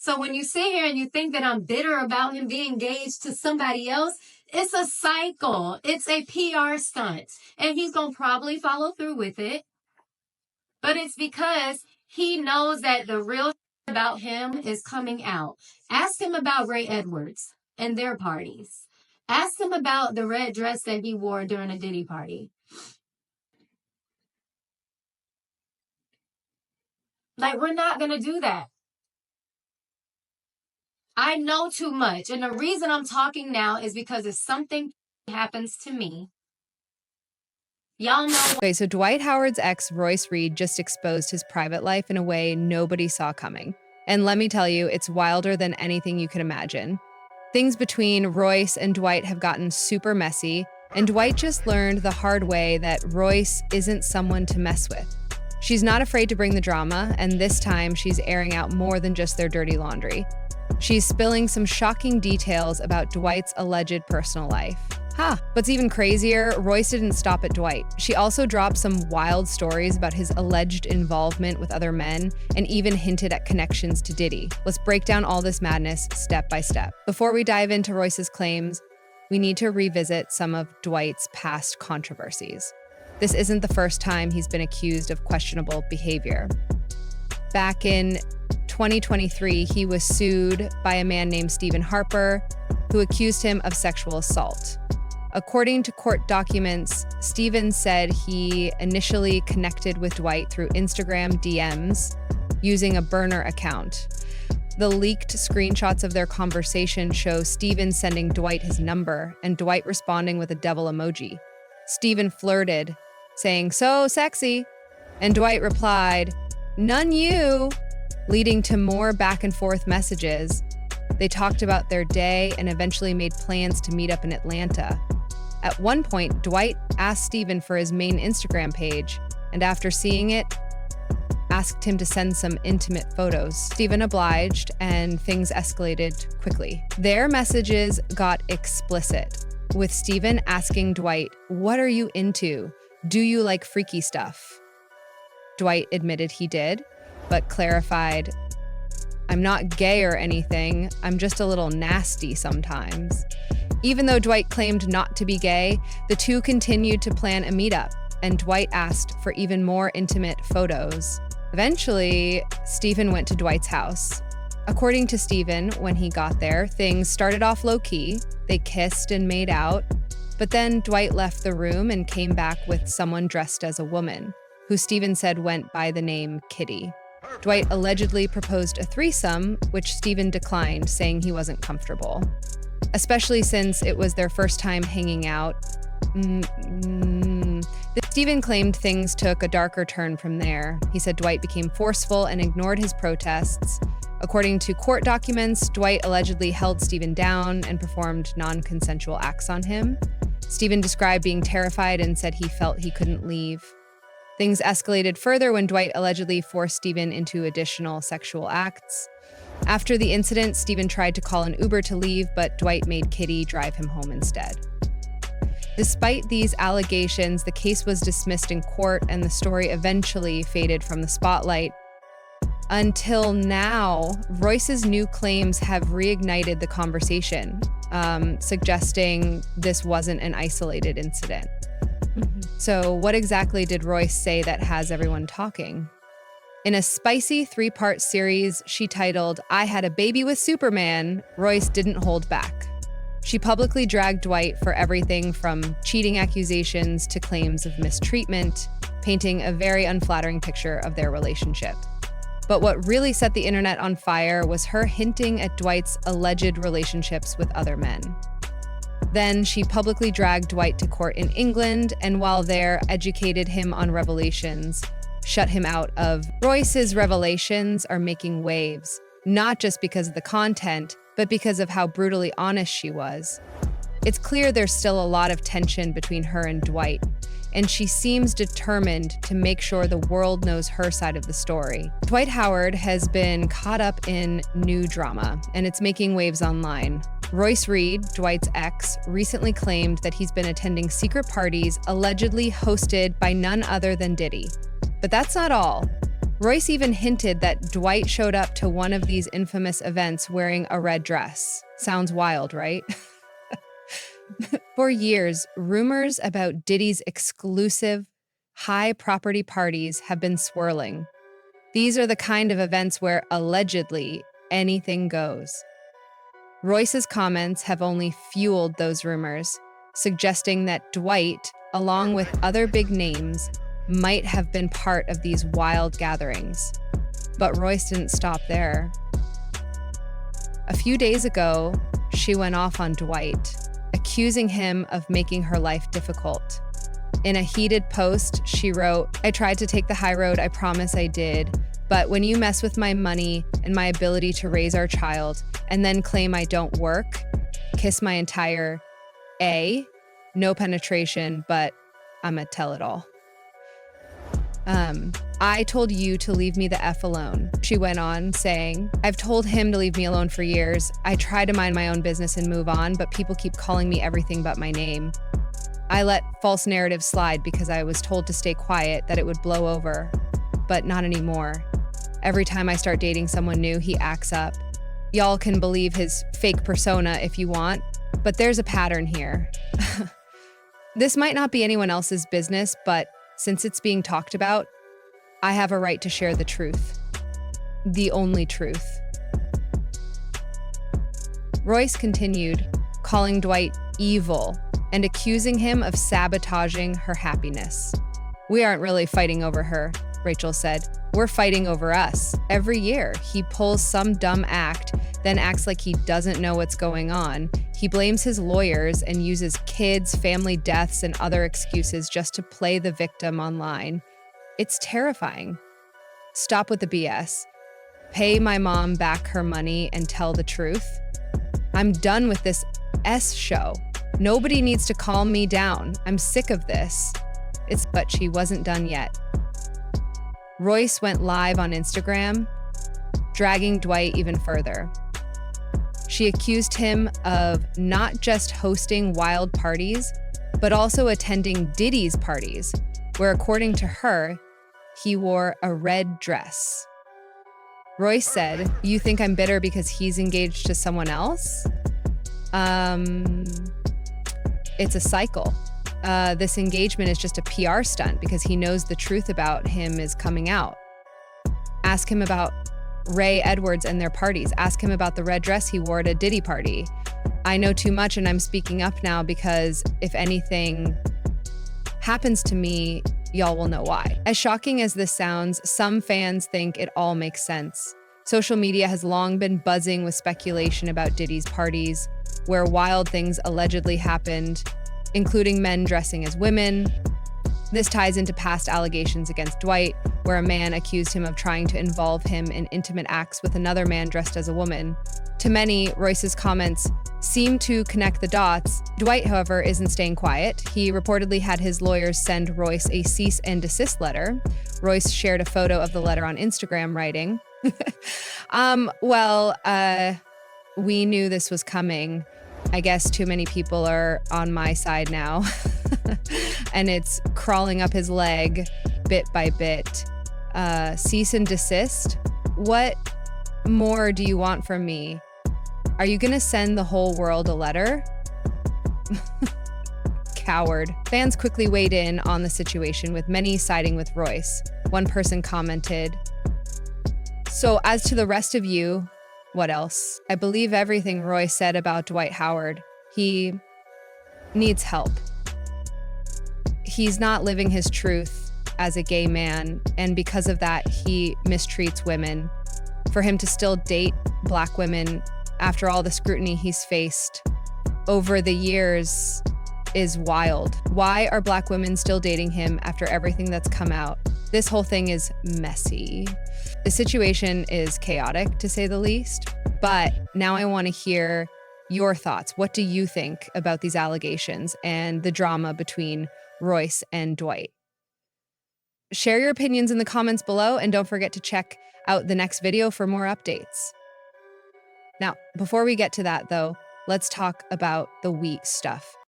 So when you sit here and you think that I'm bitter about him being engaged to somebody else, it's a cycle. It's a PR stunt. And he's going to probably follow through with it. But it's because he knows that the real about him is coming out. Ask him about Ray Edwards and their parties. Ask him about the red dress that he wore during a Diddy party. Like, we're not going to do that. I know too much. And the reason I'm talking now is because if something happens to me, y'all know. Okay, so Dwight Howard's ex, Royce Reed, just exposed his private life in a way nobody saw coming. And let me tell you, it's wilder than anything you could imagine. Things between Royce and Dwight have gotten super messy, and Dwight just learned the hard way that Royce isn't someone to mess with. She's not afraid to bring the drama, and this time she's airing out more than just their dirty laundry. She's spilling some shocking details about Dwight's alleged personal life. What's even crazier, Royce didn't stop at Dwight. She also dropped some wild stories about his alleged involvement with other men and even hinted at connections to Diddy. Let's break down all this madness step by step. Before we dive into Royce's claims, we need to revisit some of Dwight's past controversies. This isn't the first time he's been accused of questionable behavior. Back in 2023, he was sued by a man named Stephen Harper, who accused him of sexual assault. According to court documents, Stephen said he initially connected with Dwight through Instagram DMs using a burner account. The leaked screenshots of their conversation show Stephen sending Dwight his number and Dwight responding with a devil emoji. Stephen flirted, saying, "So sexy," and Dwight replied, "None you," leading to more back and forth messages. They talked about their day and eventually made plans to meet up in Atlanta. At one point, Dwight asked Stephen for his main Instagram page, and after seeing it, asked him to send some intimate photos. Stephen obliged, and things escalated quickly. Their messages got explicit, with Stephen asking Dwight, "What are you into? Do you like freaky stuff?" Dwight admitted he did, but clarified, "I'm not gay or anything, I'm just a little nasty sometimes." Even though Dwight claimed not to be gay, the two continued to plan a meetup, and Dwight asked for even more intimate photos. Eventually, Stephen went to Dwight's house. According to Stephen, when he got there, things started off low-key. They kissed and made out, but then Dwight left the room and came back with someone dressed as a woman, who Stephen said went by the name Kitty. Dwight allegedly proposed a threesome, which Stephen declined, saying he wasn't comfortable, especially since it was their first time hanging out. Stephen claimed things took a darker turn from there. He said Dwight became forceful and ignored his protests. According to court documents, Dwight allegedly held Stephen down and performed non-consensual acts on him. Stephen described being terrified and said he felt he couldn't leave. Things escalated further when Dwight allegedly forced Stephen into additional sexual acts. After the incident, Stephen tried to call an Uber to leave, but Dwight made Kitty drive him home instead. Despite these allegations, the case was dismissed in court and the story eventually faded from the spotlight. Until now, Royce's new claims have reignited the conversation, suggesting this wasn't an isolated incident. So what exactly did Royce say that has everyone talking? In a spicy 3-part series she titled, "I Had a Baby with Superman," Royce didn't hold back. She publicly dragged Dwight for everything from cheating accusations to claims of mistreatment, painting a very unflattering picture of their relationship. But what really set the internet on fire was her hinting at Dwight's alleged relationships with other men. Then she publicly dragged Dwight to court in England, and while there, educated him on revelations, shut him out of. Royce's revelations are making waves, not just because of the content, but because of how brutally honest she was. It's clear there's still a lot of tension between her and Dwight, and she seems determined to make sure the world knows her side of the story. Dwight Howard has been caught up in new drama, and it's making waves online. Royce Reed, Dwight's ex, recently claimed that he's been attending secret parties allegedly hosted by none other than Diddy. But that's not all. Royce even hinted that Dwight showed up to one of these infamous events wearing a red dress. Sounds wild, right? For years, rumors about Diddy's exclusive, high property parties have been swirling. These are the kind of events where allegedly anything goes. Royce's comments have only fueled those rumors, suggesting that Dwight, along with other big names, might have been part of these wild gatherings. But Royce didn't stop there. A few days ago, she went off on Dwight, accusing him of making her life difficult. In a heated post, she wrote, "I tried to take the high road, I promise I did. But when you mess with my money and my ability to raise our child and then claim I don't work, kiss my entire A, no penetration, but I'm a tell-it-all. I told you to leave me the F alone," she went on, saying. "I've told him to leave me alone for years. I try to mind my own business and move on, but people keep calling me everything but my name. I let false narratives slide because I was told to stay quiet, that it would blow over. But not anymore. Every time I start dating someone new, he acts up. Y'all can believe his fake persona if you want, but there's a pattern here." This might not be anyone else's business, but since it's being talked about, I have a right to share the truth. The only truth. Royce continued, calling Dwight evil and accusing him of sabotaging her happiness. "We aren't really fighting over her," Rachel said. "We're fighting over us. Every year, he pulls some dumb act, then acts like he doesn't know what's going on. He blames his lawyers and uses kids, family deaths, and other excuses just to play the victim online. It's terrifying. Stop with the BS. Pay my mom back her money and tell the truth. I'm done with this S show. Nobody needs to calm me down. I'm sick of this." But she wasn't done yet. Royce went live on Instagram, dragging Dwight even further. She accused him of not just hosting wild parties, but also attending Diddy's parties, where, according to her, he wore a red dress. Royce said, "You think I'm bitter because he's engaged to someone else? It's a cycle. This engagement is just a PR stunt because he knows the truth about him is coming out. Ask him about Ray Edwards and their parties. Ask him about the red dress he wore at a Diddy party. I know too much and I'm speaking up now because if anything happens to me, y'all will know why." As shocking as this sounds, some fans think it all makes sense. Social media has long been buzzing with speculation about Diddy's parties, where wild things allegedly happened, including men dressing as women. This ties into past allegations against Dwight, where a man accused him of trying to involve him in intimate acts with another man dressed as a woman. To many, Royce's comments seem to connect the dots. Dwight, however, isn't staying quiet. He reportedly had his lawyers send Royce a cease and desist letter. Royce shared a photo of the letter on Instagram, writing, we knew this was coming. I guess too many people are on my side now." And it's crawling up his leg bit by bit. Cease and desist? What more do you want from me? Are you gonna send the whole world a letter? Coward. Fans quickly weighed in on the situation, with many siding with Royce. One person commented, "So as to the rest of you, what else? I believe everything Roy said about Dwight Howard. He needs help. He's not living his truth as a gay man, and because of that, he mistreats women. For him to still date Black women after all the scrutiny he's faced over the years is wild. Why are Black women still dating him after everything that's come out? This whole thing is messy. The situation is chaotic, to say the least. But now I want to hear your thoughts. What do you think about these allegations and the drama between Royce and Dwight? Share your opinions in the comments below, and don't forget to check out the next video for more updates. Now, before we get to that though, let's talk about the wheat stuff.